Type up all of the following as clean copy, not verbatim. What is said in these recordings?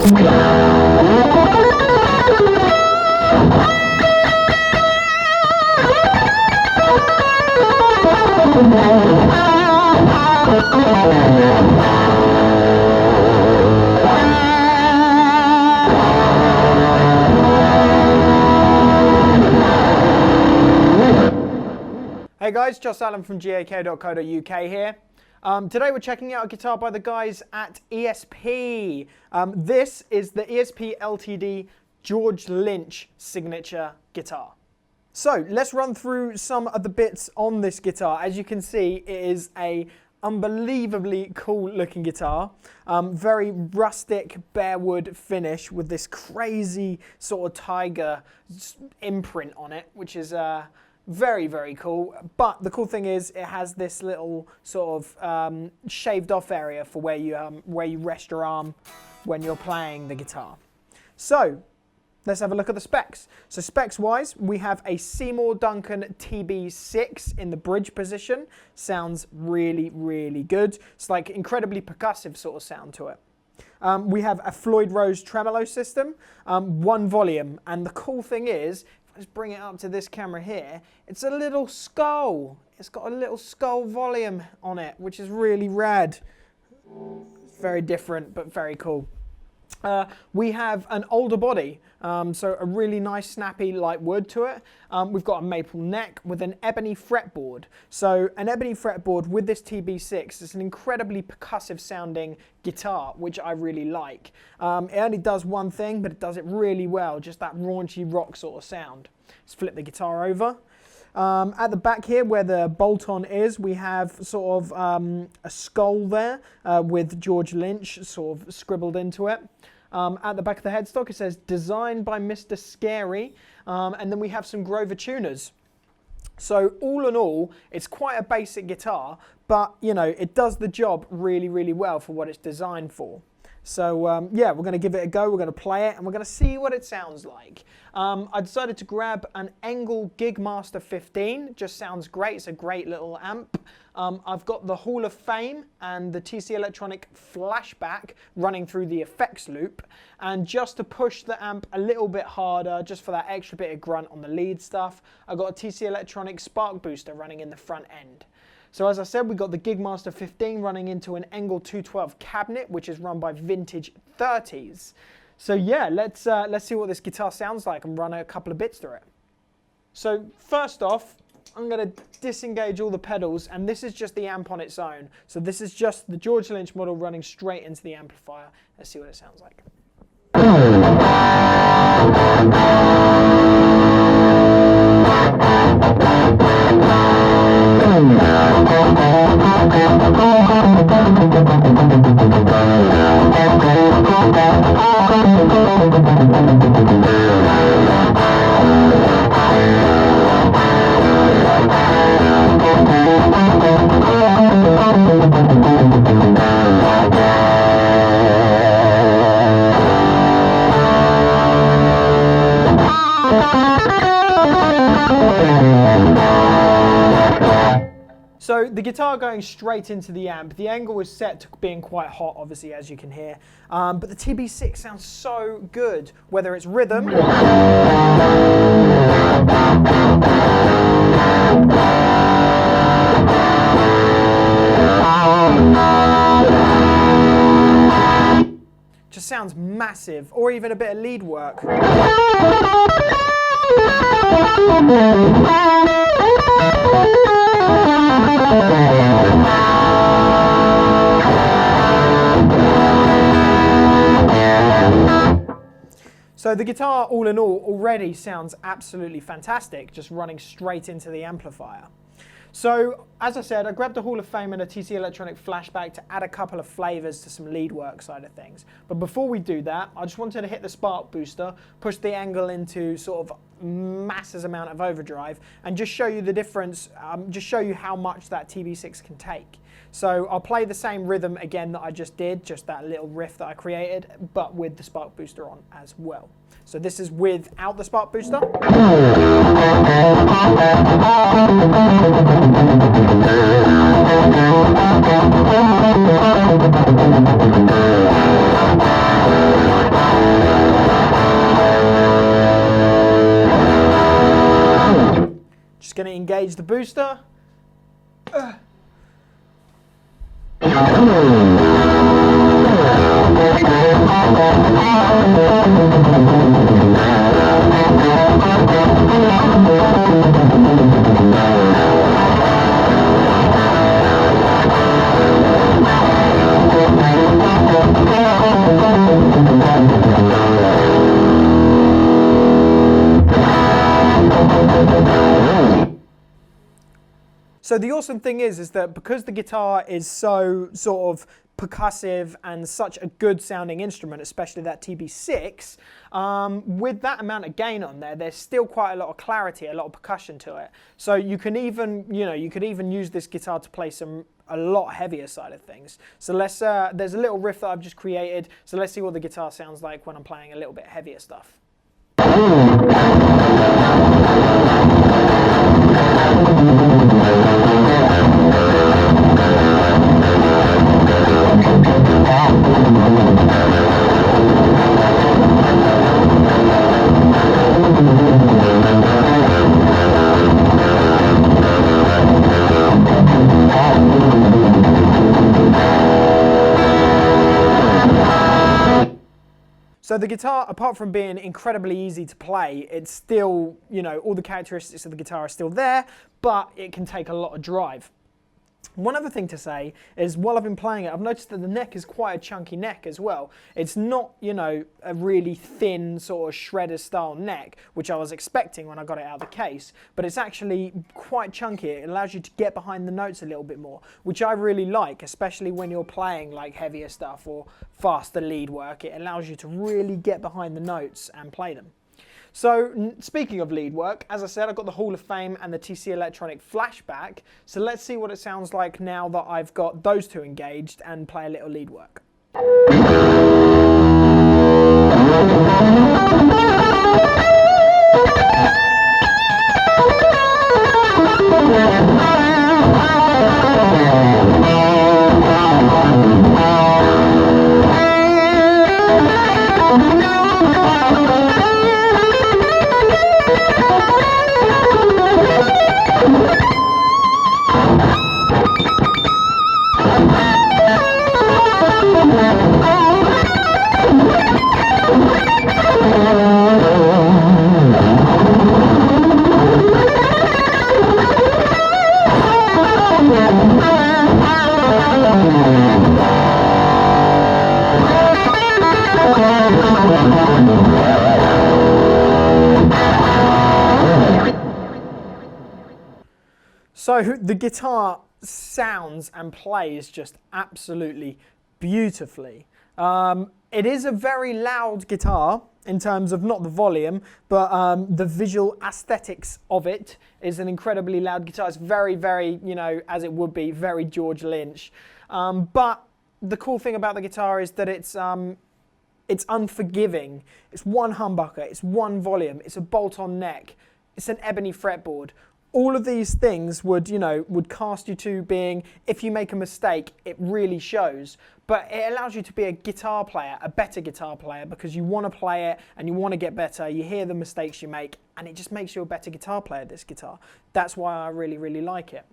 Hey guys, Josh Allen from GAK.co.uk here. Today we're checking out a guitar by the guys at ESP. This is the ESP LTD George Lynch signature guitar. So let's run through some of the bits on this guitar. As you can see, it is a unbelievably cool looking guitar. Very rustic bare wood finish with this crazy sort of tiger imprint on it, which is very, very cool. But the cool thing is it has this little sort of shaved off area for where you rest your arm when you're playing the guitar. So let's have a look at the specs. So specs wise, we have a Seymour Duncan TB6 in the bridge position. Sounds really, really good. It's like incredibly percussive sort of sound to it. We have a Floyd Rose tremolo system, one volume, and the cool thing is, let's bring it up to this camera here. It's a little skull. It's got a little skull volume on it, which is really rad. It's very different, but very cool. We have an Alder body, so a really nice snappy light wood to it. We've got a maple neck with an ebony fretboard. So an ebony fretboard with this TB6 is an incredibly percussive sounding guitar, which I really like. It only does one thing, but it does it really well, just that raunchy rock sort of sound. Let's flip the guitar over. At the back here where the bolt-on is, we have sort of a skull there with George Lynch sort of scribbled into it. At the back of the headstock it says designed by Mr. Scary, and then we have some Grover tuners. So all in all, it's quite a basic guitar, but you know, it does the job really, really well for what it's designed for. So yeah, we're going to give it a go, we're going to play it, and we're going to see what it sounds like. I decided to grab an Engel Gigmaster 15, just sounds great, it's a great little amp. I've got the Hall of Fame and the TC Electronic Flashback running through the effects loop, and just to push the amp a little bit harder, just for that extra bit of grunt on the lead stuff, I've got a TC Electronic Spark Booster running in the front end. So as I said, we've got the Gigmaster 15 running into an Engel 212 cabinet, which is run by Vintage 30s. So yeah, let's see what this guitar sounds like and run a couple of bits through it. So first off, I'm going to disengage all the pedals, and this is just the amp on its own. So this is just the George Lynch model running straight into the amplifier. Let's see what it sounds like. So the guitar going straight into the amp, the angle is set to being quite hot, obviously, as you can hear, but the TB6 sounds so good, whether it's rhythm, just sounds massive, or even a bit of lead work. So the guitar, all in all, already sounds absolutely fantastic, just running straight into the amplifier. So, as I said, I grabbed a Hall of Fame and a TC Electronic Flashback to add a couple of flavors to some lead work side of things. But before we do that, I just wanted to hit the spark booster, push the angle into sort of massive amount of overdrive, and just show you the difference, just show you how much that TB6 can take. So I'll play the same rhythm again that I just did, just that little riff that I created, but with the spark booster on as well. So this is without the spark booster. Just going to engage the booster. So the awesome thing is that because the guitar is so sort of percussive and such a good sounding instrument, especially that TB6, with that amount of gain on there, there's still quite a lot of clarity, a lot of percussion to it. So you can even, you could even use this guitar to play a lot heavier side of things. So there's a little riff that I've just created. So let's see what the guitar sounds like when I'm playing a little bit heavier stuff. So the guitar, apart from being incredibly easy to play, it's still, all the characteristics of the guitar are still there, but it can take a lot of drive. One other thing to say is, while I've been playing it, I've noticed that the neck is quite a chunky neck as well. It's not, a really thin sort of shredder style neck, which I was expecting when I got it out of the case, but it's actually quite chunky. It allows you to get behind the notes a little bit more, which I really like, especially when you're playing like heavier stuff or faster lead work. It allows you to really get behind the notes and play them. So speaking of lead work, as I said, I've got the Hall of Fame and the TC Electronic Flashback. So let's see what it sounds like now that I've got those two engaged and play a little lead work. So the guitar sounds and plays just absolutely beautifully. It is a very loud guitar in terms of not the volume, but the visual aesthetics of it is an incredibly loud guitar. It's very, very, as it would be, very George Lynch. But the cool thing about the guitar is that it's unforgiving. It's one humbucker, it's one volume, it's a bolt-on neck, it's an ebony fretboard. All of these things would cast you to being, if you make a mistake, it really shows. But it allows you to be a guitar player, a better guitar player, because you want to play it and you want to get better. You hear the mistakes you make, and it just makes you a better guitar player, this guitar. That's why I really, really like it.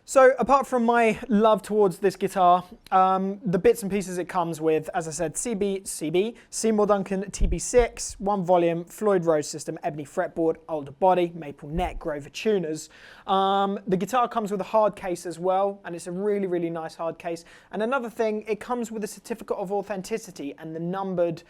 So apart from my love towards this guitar, the bits and pieces it comes with, as I said, CB, Seymour Duncan TB6, one volume, Floyd Rose system, ebony fretboard, Alder body, maple neck, Grover tuners. The guitar comes with a hard case as well, and it's a really, really nice hard case. And another thing, it comes with a certificate of authenticity and the numbered,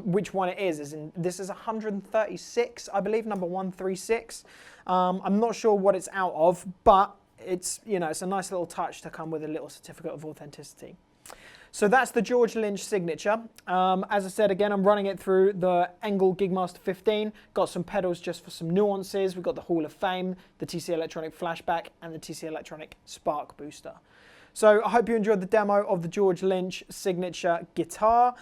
which one it is. This is 136, I believe, number 136. I'm not sure what it's out of, but it's a nice little touch to come with a little certificate of authenticity. So that's the George Lynch signature. As I said, again, I'm running it through the Engel Gigmaster 15. Got some pedals just for some nuances. We've got the Hall of Fame, the TC Electronic Flashback, and the TC Electronic Spark Booster. So I hope you enjoyed the demo of the George Lynch signature guitar.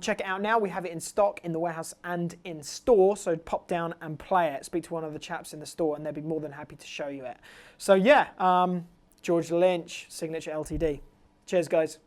Check it out now. We have it in stock in the warehouse and in store. So pop down and play it. Speak to one of the chaps in the store and they'll be more than happy to show you it. So yeah, George Lynch signature LTD. Cheers, guys.